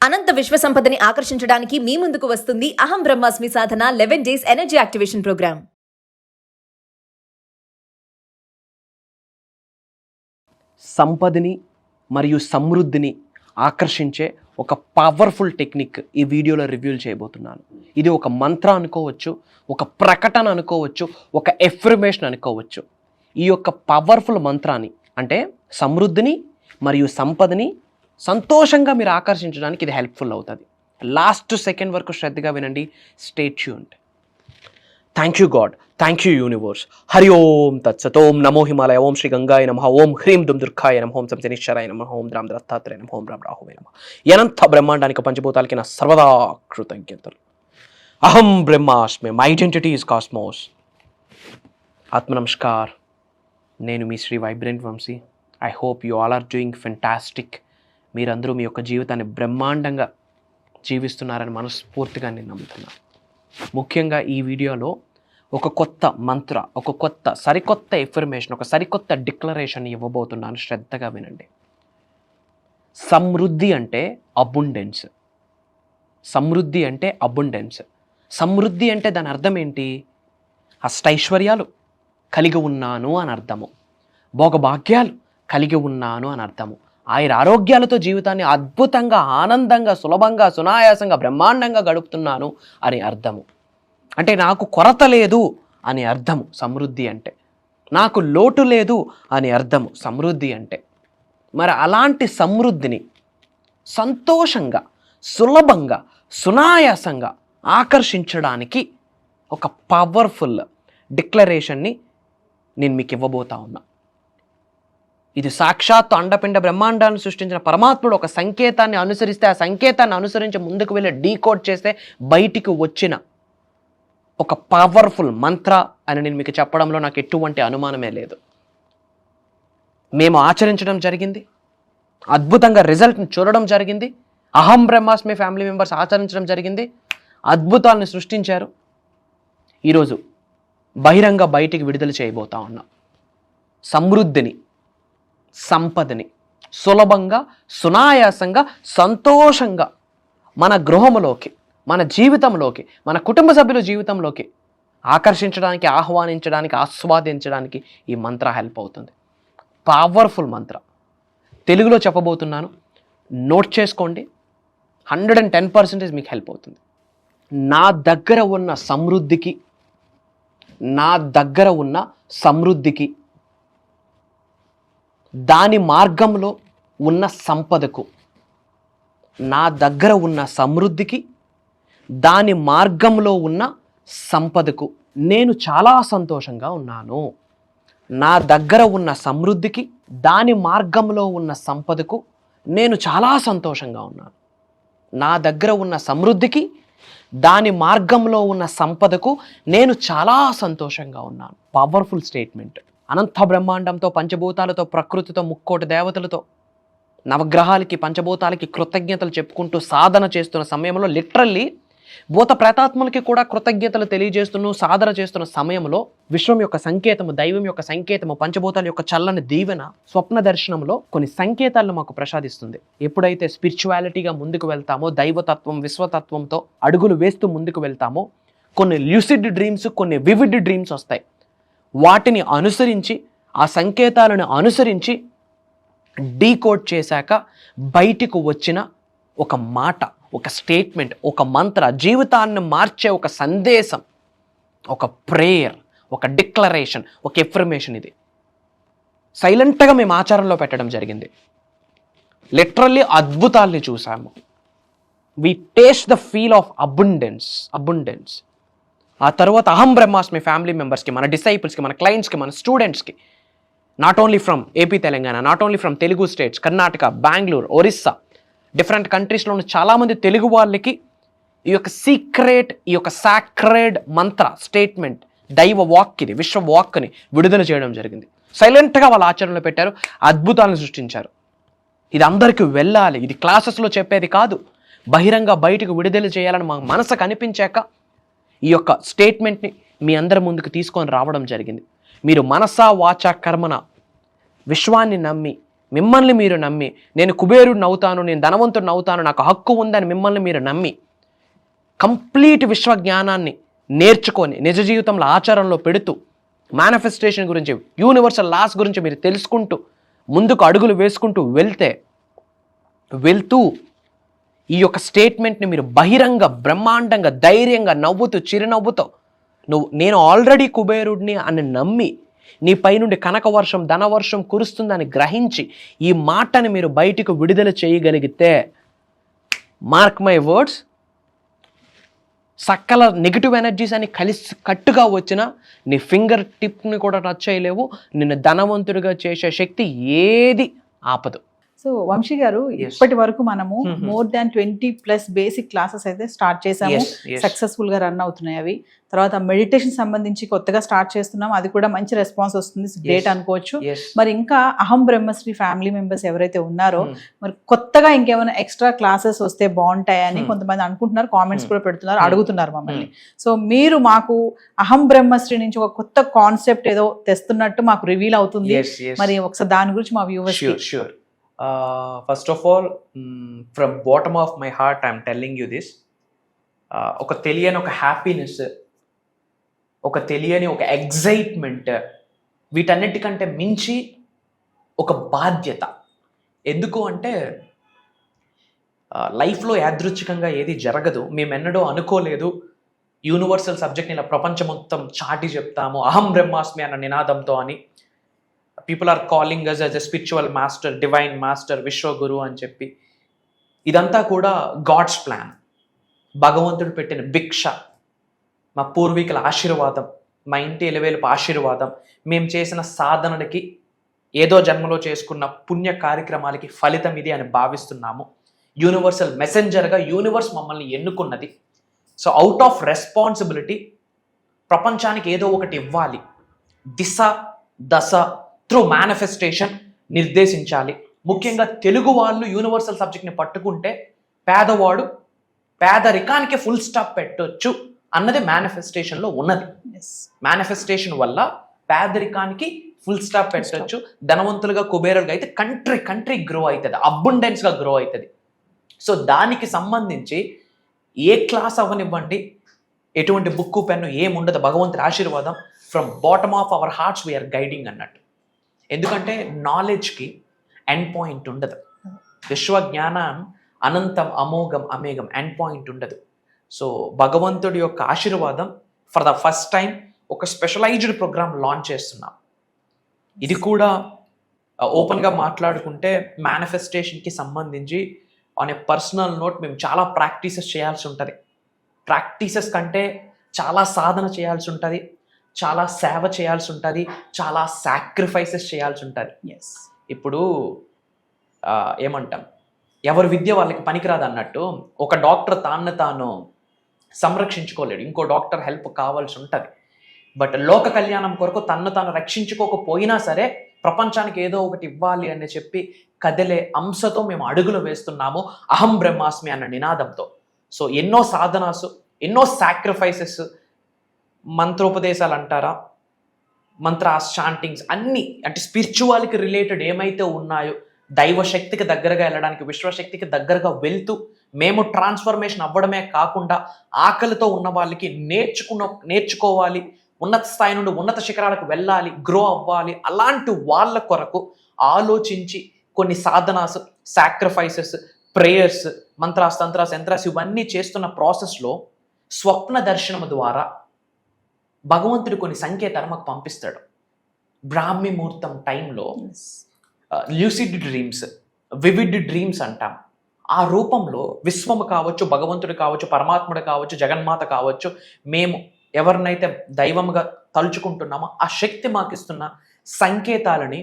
అనంత విశ్వ సంపదని ఆకర్షించడానికి మీ ముందుకు వస్తుంది అహం బ్రహ్మాస్మి సాధన 11 డేస్ ఎనర్జీ యాక్టివేషన్ ప్రోగ్రామ్. సంపదని మరియు సమృద్ధిని ఆకర్షించే ఒక పవర్ఫుల్ టెక్నిక్ ఈ వీడియోలో రివ్యూ చేయబోతున్నాను. ఇది ఒక మంత్ర అనుకోవచ్చు, ఒక ప్రకటన అనుకోవచ్చు, ఒక ఎఫర్మేషన్ అనుకోవచ్చు. ఈ యొక్క పవర్ఫుల్ మంత్రాన్ని అంటే సమృద్ధిని మరియు సంపదని సంతోషంగా మీరు ఆకర్షించడానికి ఇది హెల్ప్ఫుల్ అవుతుంది. లాస్ట్ సెకండ్ వరకు శ్రద్ధగా వినండి. Stay tuned. Thank you God, thank you universe. Hari Om తత్సత్. ఓం నమో హిమాలయ. ఓం శ్రీ గంగాయ నమః. ఓం హ్రీం దుమ్ దుర్గాయ నమః. ఓం శనిశ్చరాయ నమః. ఓం ద్రాం దత్తాత్రేయ నమః. ఓం రామ్ రాహువే నమః. అనంత బ్రహ్మాండానికి పంచభూతాలకి నా సర్వదా కృతజ్ఞతలు. అహం బ్రహ్మాస్మి. My identity is cosmos. ఆత్మ నమస్కార్. నేను మీ Shri vibrant Vamshi. I hope you all are doing fantastic. మీరందరూ మీ యొక్క జీవితాన్ని బ్రహ్మాండంగా జీవిస్తున్నారని మనస్ఫూర్తిగా నేను నమ్ముతున్నాను. ముఖ్యంగా ఈ వీడియోలో ఒక కొత్త మంత్ర, ఒక సరికొత్త ఎఫర్మేషన్, ఒక సరికొత్త డిక్లరేషన్ ఇవ్వబోతున్నాను. శ్రద్ధగా వినండి. సమృద్ధి అంటే అబుండెన్స్. సమృద్ధి అంటే అబుండెన్స్. సమృద్ధి అంటే దాని అర్థం ఏంటి? అష్టైశ్వర్యాలు కలిగి ఉన్నాను అని అర్థము, భోగభాగ్యాలు కలిగి ఉన్నాను అని అర్థము, ఆయుర ఆరోగ్యాలతో జీవితాన్ని అద్భుతంగా, ఆనందంగా, సులభంగా, సునాయాసంగా, బ్రహ్మాండంగా గడుపుతున్నాను అని అర్థము. అంటే నాకు కొరత లేదు అని అర్థము సమృద్ధి అంటే. నాకు లోటు లేదు అని అర్థము సమృద్ధి అంటే. మరి అలాంటి సమృద్ధిని సంతోషంగా, సులభంగా, సునాయాసంగా ఆకర్షించడానికి ఒక పవర్ఫుల్ డిక్లరేషన్ని నేను మీకు ఇవ్వబోతా ఉన్నా. ఇది సాక్షాత్తు అండపిండ బ్రహ్మాండాన్ని సృష్టించిన పరమాత్ముడు ఒక సంకేతాన్ని అనుసరిస్తే, ఆ సంకేతాన్ని అనుసరించి ముందుకు వెళ్ళి డీకోడ్ చేస్తే బయటికి వచ్చిన ఒక పవర్ఫుల్ మంత్ర అని నేను మీకు చెప్పడంలో నాకు ఎటువంటి అనుమానమే లేదు. మేము ఆచరించడం జరిగింది, అద్భుతంగా రిజల్ట్ని చూడడం జరిగింది. అహం బ్రహ్మాస్మి ఫ్యామిలీ మెంబర్స్ ఆచరించడం జరిగింది, అద్భుతాలను సృష్టించారు. ఈరోజు బహిరంగ బయటికి విడుదల చేయబోతా ఉన్నాం. సమృద్ధిని, సంపదని సులభంగా, సునాయాసంగా, సంతోషంగా మన గృహంలోకి, మన జీవితంలోకి, మన కుటుంబ సభ్యుల జీవితంలోకి ఆకర్షించడానికి, ఆహ్వానించడానికి, ఆస్వాదించడానికి ఈ మంత్ర హెల్ప్ అవుతుంది. పవర్ఫుల్ మంత్ర. తెలుగులో చెప్పబోతున్నాను, నోట్ చేసుకోండి. 110% మీకు హెల్ప్ అవుతుంది. నా దగ్గర ఉన్న సమృద్ధికి, నా దగ్గర ఉన్న సమృద్ధికి, దాని మార్గంలో ఉన్న సంపదకు, నా దగ్గర ఉన్న సమృద్ధికి, దాని మార్గంలో ఉన్న సంపదకు నేను చాలా సంతోషంగా ఉన్నాను. నా దగ్గర ఉన్న సమృద్ధికి, దాని మార్గంలో ఉన్న సంపదకు నేను చాలా సంతోషంగా ఉన్నాను. నా దగ్గర ఉన్న సమృద్ధికి, దాని మార్గంలో ఉన్న సంపదకు నేను చాలా సంతోషంగా ఉన్నాను. Powerful statement. అనంత బ్రహ్మాండంతో, పంచభూతాలతో, ప్రకృతితో, ముక్కోటి దేవతలతో, నవగ్రహాలకి, పంచభూతాలకి కృతజ్ఞతలు చెప్పుకుంటూ సాధన చేస్తున్న సమయంలో, లిటరల్లీ భూత ప్రేతాత్మలకి కూడా కృతజ్ఞతలు తెలియజేస్తున్న సాధన చేస్తున్న సమయంలో, విశ్వం యొక్క సంకేతము, దైవం యొక్క సంకేతము, పంచభూతాల యొక్క చల్లని దీవెన స్వప్న దర్శనంలో కొన్ని సంకేతాలను మాకు ప్రసాదిస్తుంది. ఎప్పుడైతే స్పిరిచువాలిటీగా ముందుకు వెళ్తామో, దైవతత్వం, విశ్వతత్వంతో అడుగులు వేస్తూ ముందుకు వెళ్తామో, కొన్ని ల్యూసిడ్ డ్రీమ్స్, కొన్ని వివిడ్ డ్రీమ్స్ వస్తాయి. వాటిని అనుసరించి, ఆ సంకేతాలను అనుసరించి డీకోడ్ చేశాక బయటికి వచ్చిన ఒక మాట, ఒక స్టేట్మెంట్, ఒక మంత్ర, జీవితాన్ని మార్చే ఒక సందేశం, ఒక ప్రేయర్, ఒక డిక్లరేషన్, ఒక ఎఫర్మేషన్. ఇది సైలెంట్గా మేము ఆచారంలో పెట్టడం జరిగింది. లిటరల్లీ అద్భుతాల్ని చూసాము. We taste the feel of abundance. ఆ తర్వాత అహం బ్రహ్మాస్మి ఫ్యామిలీ మెంబర్స్కి, మన డిసైపుల్స్కి, మన క్లయింట్స్కి, మన స్టూడెంట్స్కి, not only from AP Telangana, not only from Telugu states, Karnataka, Bengaluru, Orissa, different కంట్రీస్లో ఉన్న చాలామంది తెలుగు వాళ్ళకి ఈ యొక్క సీక్రెట్, ఈ యొక్క సాక్రెడ్ మంత్ర స్టేట్మెంట్, దైవ వాక్, ఇది విశ్వ వాక్ని విడుదల చేయడం జరిగింది. సైలెంట్గా వాళ్ళ ఆచరణలో పెట్టారు, అద్భుతాలను సృష్టించారు. ఇది అందరికీ వెళ్ళాలి. ఇది క్లాసెస్లో చెప్పేది కాదు, బహిరంగ బయటకు విడుదల చేయాలని మా మనసుకు అనిపించాక ఈ యొక్క స్టేట్మెంట్ని మీ అందరి ముందుకు తీసుకొని రావడం జరిగింది. మీరు మనసా వాచా కర్మన విశ్వాన్ని నమ్మి మిమ్మల్ని మీరు నమ్మి, నేను కుబేరుడిని అవుతాను, నేను ధనవంతుడిని అవుతాను, నాకు హక్కు ఉందని మిమ్మల్ని మీరు నమ్మి కంప్లీట్ విశ్వజ్ఞానాన్ని నేర్చుకొని నిజ జీవితంలో ఆచరణలో పెడుతూ మేనిఫెస్టేషన్ గురించి, యూనివర్సల్ లాస్ గురించి మీరు తెలుసుకుంటూ ముందుకు అడుగులు వేసుకుంటూ వెళ్తూ ఈ యొక్క స్టేట్మెంట్ని మీరు బహిరంగ బ్రహ్మాండంగా ధైర్యంగా నవ్వుతూ చిరునవ్వుతో నేను ఆల్రెడీ కుబేరుడిని అని నమ్మి నీ పైనుండి కనకవర్షం ధనవర్షం కురుస్తుందని గ్రహించి ఈ మాటని మీరు బయటికి విడుదల చేయగలిగితే, మార్క్ మై వర్డ్స్, సకల నెగిటివ్ ఎనర్జీస్ అని కలిసి కట్టుగా వచ్చిన నీ ఫింగర్ టిప్ని కూడా టచ్ చేయలేవు. నిన్ను ధనవంతుడిగా చేసే శక్తి ఏది ఆపదు. సో వంశీ గారు, ఇప్పటి వరకు మనము మోర్ దాన్ 20+ బేసిక్ క్లాసెస్ అయితే స్టార్ట్ చేసాము. సక్సెస్ఫుల్ గా రన్ అవుతున్నాయి అవి. తర్వాత మెడిటేషన్ సంబంధించి కొత్తగా స్టార్ట్ చేస్తున్నాం, అది కూడా మంచి రెస్పాన్స్ వస్తుంది, గ్రేట్ అనుకోవచ్చు. మరి ఇంకా అహం బ్రహ్మశ్రీ ఫ్యామిలీ మెంబర్స్ ఎవరైతే ఉన్నారో మరి కొత్తగా ఇంకేమైనా ఎక్స్ట్రా క్లాసెస్ వస్తే బాగుంటాయని కొంతమంది అనుకుంటున్నారు, కామెంట్స్ కూడా పెడుతున్నారు, అడుగుతున్నారు మమ్మల్ని. సో మీరు మాకు అహం బ్రహ్మశ్రీ నుంచి ఒక కొత్త కాన్సెప్ట్ ఏదో తెస్తున్నట్టు మాకు రివీల్ అవుతుంది. మరి ఒకసారి దాని గురించి మా viewers. Sure. First of all, from bottom of my heart, I'm telling you this. ఒక తెలియని ఒక హ్యాపీనెస్, ఒక తెలియని ఒక ఎగ్జైట్మెంట్, వీటన్నిటికంటే మించి ఒక బాధ్యత. ఎందుకు అంటే లైఫ్లో యాదృచ్ఛికంగా ఏది జరగదు. మేమెన్నడూ అనుకోలేదు యూనివర్సల్ సబ్జెక్ట్ని ఇలా ప్రపంచం మొత్తం చాటి చెప్తాము అహం బ్రహ్మాస్మి అన్న నినాదంతో అని. People are calling us as a spiritual master, divine master, విశ్వగురు అని చెప్పి. ఇదంతా కూడా గాడ్స్ ప్లాన్, భగవంతుడు పెట్టిన భిక్ష, మా పూర్వీకుల ఆశీర్వాదం, మా ఇంటి ఎలివేలుపు ఆశీర్వాదం, మేము చేసిన సాధనలకి, ఏదో జన్మలో చేసుకున్న పుణ్య కార్యక్రమాలకి ఫలితం ఇది అని భావిస్తున్నాము. యూనివర్సల్ మెసెంజర్గా యూనివర్స్ మమ్మల్ని ఎన్నుకున్నది. సో అవుట్ ఆఫ్ రెస్పాన్సిబిలిటీ ప్రపంచానికి ఏదో ఒకటి ఇవ్వాలి, దిశ దశ త్రూ మేనిఫెస్టేషన్ నిర్దేశించాలి. ముఖ్యంగా తెలుగు వాళ్ళు యూనివర్సల్ సబ్జెక్ట్ని పట్టుకుంటే పేదవాడు పేదరికానికి ఫుల్ స్టాప్ పెట్టొచ్చు అన్నది మేనిఫెస్టేషన్లో ఉన్నది. మేనిఫెస్టేషన్ వల్ల పేదరికానికి ఫుల్ స్టాప్ పెట్టొచ్చు, ధనవంతులుగా కుబేరులుగా అయితే కంట్రీ గ్రో అవుతుంది, అబండెన్స్గా గ్రో అవుతుంది. సో దానికి సంబంధించి ఏ క్లాస్ అవ్వనివ్వండి, ఎటువంటి బుక్కు పెన్ను ఏముండదు, భగవంతుడి ఆశీర్వాదం from bottom of our hearts we're guiding అన్నట్టు. ఎందుకంటే నాలెడ్జ్కి ఎండ్ పాయింట్ ఉండదు, విశ్వజ్ఞానం అనంతం అమోఘం అమేఘం, ఎండ్ పాయింట్ ఉండదు. సో భగవంతుడి యొక్క ఆశీర్వాదం ఫర్ ద ఫస్ట్ టైం ఒక స్పెషలైజ్డ్ ప్రోగ్రామ్ లాంచ్ చేస్తున్నాం. ఇది కూడా ఓపెన్గా మాట్లాడుకుంటే మేనిఫెస్టేషన్కి సంబంధించి ఆన్ ఏ పర్సనల్ నోట్ మేము చాలా ప్రాక్టీసెస్ చేయాల్సి ఉంటుంది. ప్రాక్టీసెస్ కంటే చాలా సాధన చేయాల్సి ఉంటుంది, చాలా సేవ చేయాల్సి ఉంటుంది, చాలా సాక్రిఫైసెస్ చేయాల్సి ఉంటుంది. ఇప్పుడు ఏమంటాం, ఎవరి విద్య వాళ్ళకి పనికిరాదు అన్నట్టు ఒక డాక్టర్ తాను సంరక్షించుకోలేడు, ఇంకో డాక్టర్ హెల్ప్ కావాల్సి ఉంటుంది. బట్ లోక కళ్యాణం కొరకు తాను రక్షించుకోకపోయినా సరే ప్రపంచానికి ఏదో ఒకటి ఇవ్వాలి అని చెప్పి కదిలే అంశతో మేము అడుగులు వేస్తున్నాము అహం బ్రహ్మాస్మి అన్న నినాదంతో. సో ఎన్నో సాధనాసు, ఎన్నో సాక్రిఫైసెస్, మంత్రోపదేశాలు అంటారా, మంత్రాస్, చాంటింగ్స్ అన్నీ, అంటే స్పిరిచువాలిటీ రిలేటెడ్ ఏమైతే ఉన్నాయో దైవశక్తికి దగ్గరగా వెళ్ళడానికి, విశ్వశక్తికి దగ్గరగా వెళ్తూ మేము ట్రాన్స్ఫర్మేషన్ అవ్వడమే కాకుండా ఆకలితో ఉన్న వాళ్ళకి నేర్చుకోవాలి, ఉన్నత స్థాయి నుండి ఉన్నత శిఖరాలకు వెళ్ళాలి, గ్రో అవ్వాలి, అలాంటి వాళ్ళ కొరకు ఆలోచించి కొన్ని Sadhana's, sacrifices, prayers, mantras, తంత్రాస్, yantras ఇవన్నీ చేస్తున్న ప్రాసెస్లో స్వప్న దర్శనం ద్వారా భగవంతుడు కొన్ని సంకేతాలు మాకు పంపిస్తాడు. బ్రాహ్మీ ముహూర్తం టైంలో ల్యూసిడ్ డ్రీమ్స్, వివిడ్ డ్రీమ్స్ అంటాం. ఆ రూపంలో విశ్వము కావచ్చు, భగవంతుడు కావచ్చు, పరమాత్ముడు కావచ్చు, జగన్మాత కావచ్చు, మేము ఎవరినైతే దైవంగా తలుచుకుంటున్నామో ఆ శక్తి మాకు ఇస్తున్న సంకేతాలని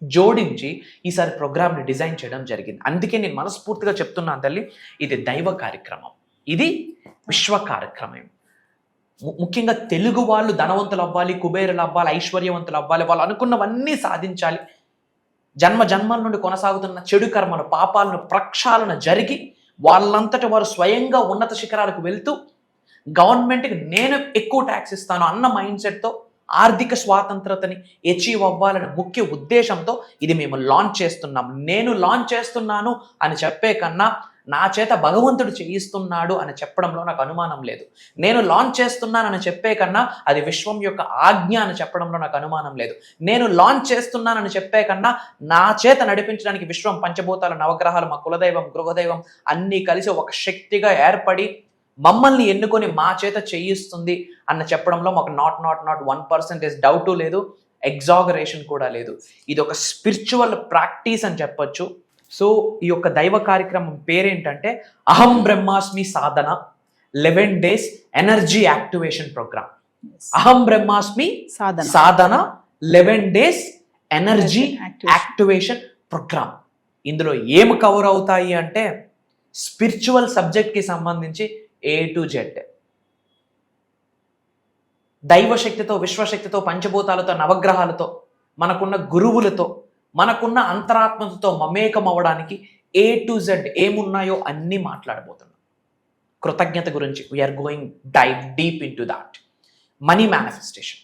జోడించి ఈసారి ప్రోగ్రామ్ని డిజైన్ చేయడం జరిగింది. అందుకే నేను మనస్ఫూర్తిగా చెప్తున్నాను తల్లి, ఇది దైవ కార్యక్రమం, ఇది విశ్వ కార్యక్రమం. ముఖ్యంగా తెలుగు వాళ్ళు ధనవంతులు అవ్వాలి, కుబేరులు అవ్వాలి, ఐశ్వర్యవంతులు అవ్వాలి, వాళ్ళు అనుకున్నవన్నీ సాధించాలి, జన్మల నుండి కొనసాగుతున్న చెడు కర్మలు, పాపాలను ప్రక్షాళన జరిగి వాళ్ళంతటి వారు స్వయంగా ఉన్నత శిఖరాలకు వెళ్తూ గవర్నమెంట్కి నేను ఎక్కువ ట్యాక్స్ ఇస్తాను అన్న మైండ్ సెట్తో ఆర్థిక స్వాతంత్రతని అచీవ్ అవ్వాలనే ముఖ్య ఉద్దేశంతో ఇది మేము లాంచ్ చేస్తున్నాం. నేను లాంచ్ చేస్తున్నాను అని చెప్పే కన్నా నా చేత భగవంతుడు చేయిస్తున్నాడు అని చెప్పడంలో నాకు అనుమానం లేదు. నేను లాంచ్ చేస్తున్నానని చెప్పే కన్నా అది విశ్వం యొక్క ఆజ్ఞ అని చెప్పడంలో నాకు అనుమానం లేదు. నేను లాంచ్ చేస్తున్నానని చెప్పే కన్నా నా చేత నడిపించడానికి విశ్వం, పంచభూతాలు, నవగ్రహాలు, మా కులదైవం, గృహదైవం అన్నీ కలిసి ఒక శక్తిగా ఏర్పడి మమ్మల్ని ఎన్నుకొని మా చేత చేయిస్తుంది అన్న చెప్పడంలో మాకు నాట్ 1% డౌటు లేదు, ఎగ్జాగరేషన్ కూడా లేదు. ఇది ఒక స్పిరిచువల్ ప్రాక్టీస్ అని చెప్పొచ్చు. సో ఈ యొక్క దైవ కార్యక్రమం పేరేంటంటే అహం బ్రహ్మాస్మి సాధన 11 days ఎనర్జీ యాక్టివేషన్ ప్రోగ్రామ్. అహం బ్రహ్మాస్మి సాధన 11 days ఎనర్జీ యాక్టివేషన్ ప్రోగ్రామ్. ఇందులో ఏం కవర్ అవుతాయి అంటే స్పిరిచువల్ సబ్జెక్ట్కి సంబంధించి A to Z, దైవశక్తితో, విశ్వశక్తితో, పంచభూతాలతో, నవగ్రహాలతో, మనకున్న గురువులతో, మనకున్న అంతరాత్మతో మమేకం అవ్వడానికి A to Z ఏమున్నాయో అన్నీ మాట్లాడబోతున్నాం. కృతజ్ఞత గురించి we are going dive deep into that. Money manifestation,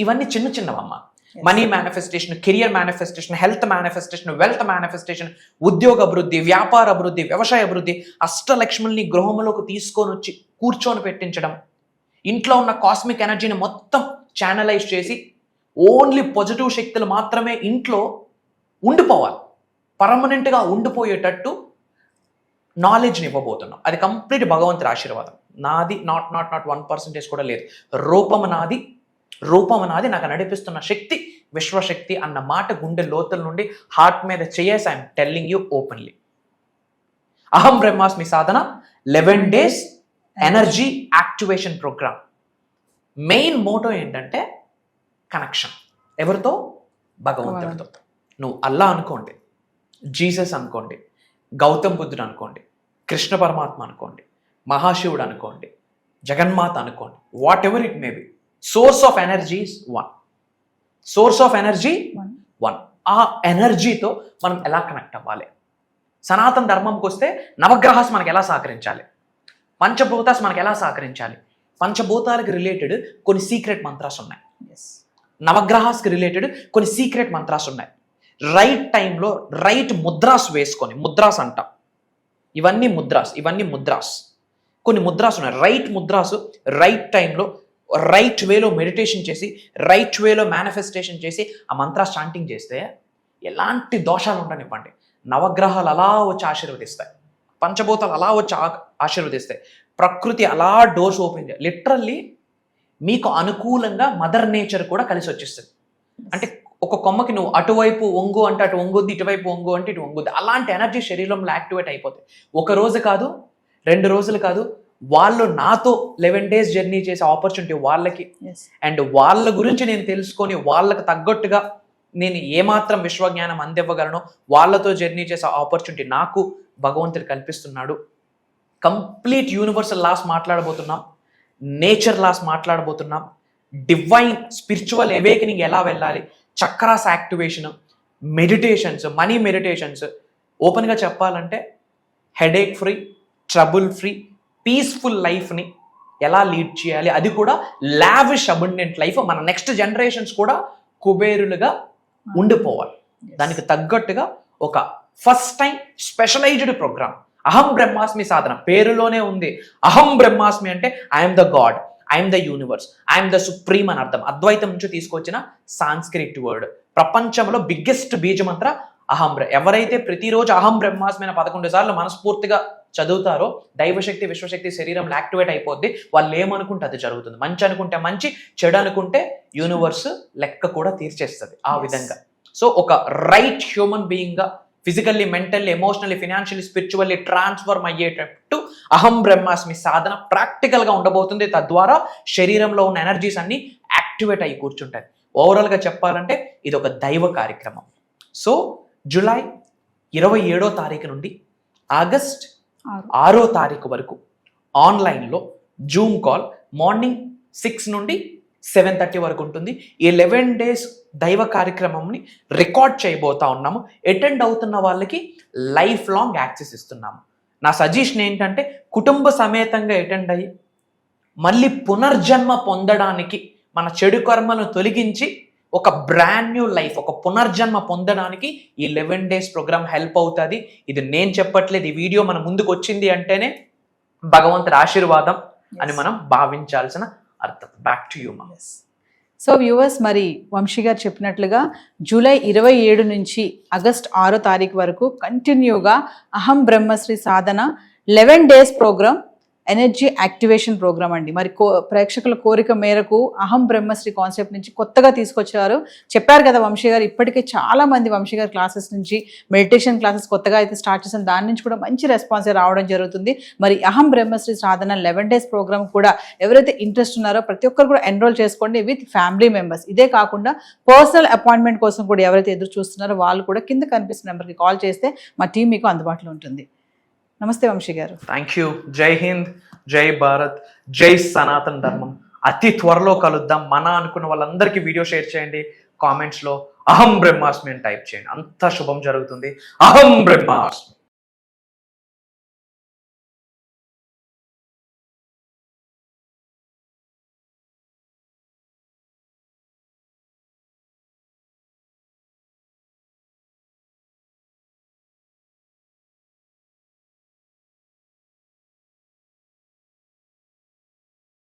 ఇవన్నీ చిన్న చిన్నవమ్మ. Money manifestation, career manifestation, health manifestation, wealth manifestation, ఉద్యోగ అభివృద్ధి, వ్యాపార అభివృద్ధి, వ్యవసాయ అభివృద్ధి, అష్టలక్ష్ముల్ని గృహంలోకి తీసుకొని వచ్చి కూర్చొని పెట్టించడం, ఇంట్లో ఉన్న కాస్మిక్ ఎనర్జీని మొత్తం ఛానలైజ్ చేసి ఓన్లీ పాజిటివ్ శక్తులు మాత్రమే ఇంట్లో ఉండిపోవాలి, పర్మనెంట్గా ఉండిపోయేటట్టు నాలెడ్జ్ని ఇవ్వబోతున్నాం. అది కంప్లీట్ భగవంతుడి ఆశీర్వాదం. నాది నాట్ 1% కూడా లేదు. రూపం నాది, నాకు నడిపిస్తున్న శక్తి విశ్వశక్తి అన్న మాట గుండె లోతుల నుండి హార్ట్ మీద చేసి ఐఎమ్ టెల్లింగ్ యూ ఓపెన్లీ. అహం బ్రహ్మాస్మి సాధన 11 days energy activation programme. Main motto ఏంటంటే కనెక్షన్. ఎవరితో? భగవంతుడితో. నువ్వు అల్లా అనుకోండి, జీసస్ అనుకోండి, గౌతమ్ బుద్ధుడు అనుకోండి, కృష్ణ పరమాత్మ అనుకోండి, మహాశివుడు అనుకోండి, జగన్మాత అనుకోండి, what ever it may be, source of energy is one. Source of energy one. ఆ ఎనర్జీతో మనం ఎలా కనెక్ట్ అవ్వాలి? సనాతన ధర్మంకి వస్తే నవగ్రహాస్ మనకు ఎలా సహకరించాలి, పంచభూతాస్ మనకు ఎలా సహకరించాలి, పంచభూతాలకు రిలేటెడ్ కొన్ని సీక్రెట్ మంత్రాస్ ఉన్నాయి, నవగ్రహాస్కి రిలేటెడ్ కొన్ని సీక్రెట్ మంత్రాస్ ఉన్నాయి. రైట్ టైంలో రైట్ ముద్రాస్ వేసుకొని, ముద్రాస్ అంటాం, ఇవన్నీ ముద్రాస్, కొన్ని ముద్రాస్ ఉన్నాయి. రైట్ ముద్రాసు రైట్ టైంలో రైట్ వేలో మెడిటేషన్ చేసి, రైట్ వేలో మేనిఫెస్టేషన్ చేసి ఆ మంత్ర చాంటింగ్ చేస్తే ఎలాంటి దోషాలు ఉండనివ్వండి, నవగ్రహాలు అలా వచ్చి ఆశీర్వదిస్తాయి, పంచభూతాలు అలా వచ్చి ఆశీర్వదిస్తాయి, ప్రకృతి అలా డోర్స్ ఓపెన్ చేయాలి. లిటరల్లీ మీకు అనుకూలంగా మదర్ నేచర్ కూడా కలిసి వచ్చేస్తుంది. అంటే ఒక కొమ్మకి నువ్వు అటువైపు ఒంగు అంటే అటు ఒంగుద్ది, ఇటువైపు ఒంగు అంటే ఇటు ఒంగుద్ది. అలాంటి ఎనర్జీ శరీరంలో యాక్టివేట్ అయిపోతాయి. ఒక రోజు కాదు, 2 రోజులు కాదు, వాళ్ళు నాతో 11 days జర్నీ చేసే ఆపర్చునిటీ వాళ్ళకి. అండ్ వాళ్ళ గురించి నేను తెలుసుకొని వాళ్ళకి తగ్గట్టుగా నేను ఏమాత్రం విశ్వజ్ఞానం అందివ్వగలను, వాళ్ళతో జర్నీ చేసే ఆపర్చునిటీ నాకు భగవంతుడు కల్పిస్తున్నాడు. కంప్లీట్ యూనివర్సల్ లాస్ మాట్లాడబోతున్నాం, నేచర్ లాస్ మాట్లాడబోతున్నాం, డివైన్ స్పిరిచువల్ అవేకనింగ్ ఎలా వెళ్ళాలి, chakras activation, meditations, money meditations. ఓపెన్గా చెప్పాలంటే headache free, trouble free, peaceful లైఫ్ని ఎలా లీడ్ చేయాలి, అది కూడా లావిష్ అబండెంట్ లైఫ్, మన నెక్స్ట్ జనరేషన్స్ కూడా కుబేరులుగా ఉండిపోవాలి. దానికి తగ్గట్టుగా ఒక ఫస్ట్ టైం స్పెషలైజ్డ్ ప్రోగ్రామ్ అహం బ్రహ్మాస్మి సాధన. పేరులోనే ఉంది అహం బ్రహ్మాస్మి అంటే I'm the God, I'm the universe, I'm the supreme అని అర్థం. అద్వైతం నుంచి తీసుకొచ్చిన సాంస్క్రిట్ వర్డ్. ప్రపంచంలో బిగ్గెస్ట్ బీజమంత్ర అహం. ఎవరైతే ప్రతిరోజు అహం బ్రహ్మాస్మి అయిన 11 సార్లు మనస్ఫూర్తిగా చదువుతారో దైవశక్తి, విశ్వశక్తి శరీరంలో యాక్టివేట్ అయిపోద్ది. వాళ్ళు ఏమనుకుంటే అది జరుగుతుంది. మంచి అనుకుంటే మంచి, చెడు అనుకుంటే యూనివర్స్ లెక్క కూడా తీర్చేస్తుంది ఆ విధంగా. సో ఒక రైట్ హ్యూమన్ బీయింగ్గా physically, mentally, emotionally, financially, spiritually transform అయ్యేటట్టు అహం బ్రహ్మాస్మి సాధన ప్రాక్టికల్గా ఉండబోతుంది. తద్వారా శరీరంలో ఉన్న ఎనర్జీస్ అన్ని యాక్టివేట్ అయ్యి కూర్చుంటాయి. ఓవరాల్గా చెప్పాలంటే ఇది ఒక దైవ కార్యక్రమం. సో జూలై 27వ తారీఖు నుండి ఆగస్ట్ 6వ తారీఖు వరకు ఆన్లైన్లో జూమ్ కాల్ మార్నింగ్ 6 నుండి 7:30 వరకు ఉంటుంది. ఈ 11 days దైవ కార్యక్రమంని రికార్డ్ చేయబోతా ఉన్నాము. అటెండ్ అవుతున్న వాళ్ళకి లైఫ్ లాంగ్ యాక్సెస్ ఇస్తున్నాము. నా సజెషన్ ఏంటంటే కుటుంబ సమేతంగా అటెండ్ అయ్యి మళ్ళీ పునర్జన్మ పొందడానికి మన చెడు కర్మలను తొలగించి ఒక బ్రాండ్ న్యూ లైఫ్, ఒక పునర్జన్మ పొందడానికి ఈ 11 days ప్రోగ్రామ్ హెల్ప్ అవుతుంది. ఇది నేను చెప్పట్లేదు, ఈ వీడియో మన ముందుకు వచ్చింది అంటేనే భగవంతుడి ఆశీర్వాదం అని మనం భావించాల్సిన అర్థం. బ్యాక్ టు యూ మా. సో వ్యూవర్స్, మరి వంశీ గారు చెప్పినట్లుగా జూలై 27 నుంచి ఆగస్ట్ 6 తారీఖు వరకు కంటిన్యూగా అహం బ్రహ్మశ్రీ సాధన 11 days programme, energy activation programme అండి. మరి ప్రేక్షకుల కోరిక మేరకు అహం బ్రహ్మశ్రీ కాన్సెప్ట్ నుంచి కొత్తగా తీసుకొచ్చారు. చెప్పారు కదా వంశీ గారు, ఇప్పటికే చాలా మంది వంశీ గారి క్లాసెస్ నుంచి మెడిటేషన్ క్లాసెస్ కొత్తగా అయితే స్టార్ట్ చేసాం, దాని నుంచి కూడా మంచి రెస్పాన్స్ రావడం జరుగుతుంది. మరి అహం బ్రహ్మశ్రీ సాధన 11 days ప్రోగ్రామ్ కూడా ఎవరైతే ఇంట్రెస్ట్ ఉన్నారో ప్రతి ఒక్కరు కూడా ఎన్రోల్ చేసుకోండి విత్ ఫ్యామిలీ మెంబర్స్. ఇదే కాకుండా పర్సనల్ అపాయింట్మెంట్ కోసం కూడా ఎవరైతే ఎదురు చూస్తున్నారో వాళ్ళు కూడా కింద కనిపిస్తున్న నెంబర్కి కాల్ చేస్తే మా టీం మీకు అందుబాటులో ఉంటుంది. నమస్తే వంశీ గారు. Thank you. జై హింద్, జై భారత్, జై సనాతన ధర్మం. అతి త్వరలో కలుద్దాం. మన అనుకున్న వాళ్ళందరికీ వీడియో షేర్ చేయండి, కామెంట్స్లో అహం బ్రహ్మాస్మి అని టైప్ చేయండి, అంత శుభం జరుగుతుంది. అహం బ్రహ్మాస్మి.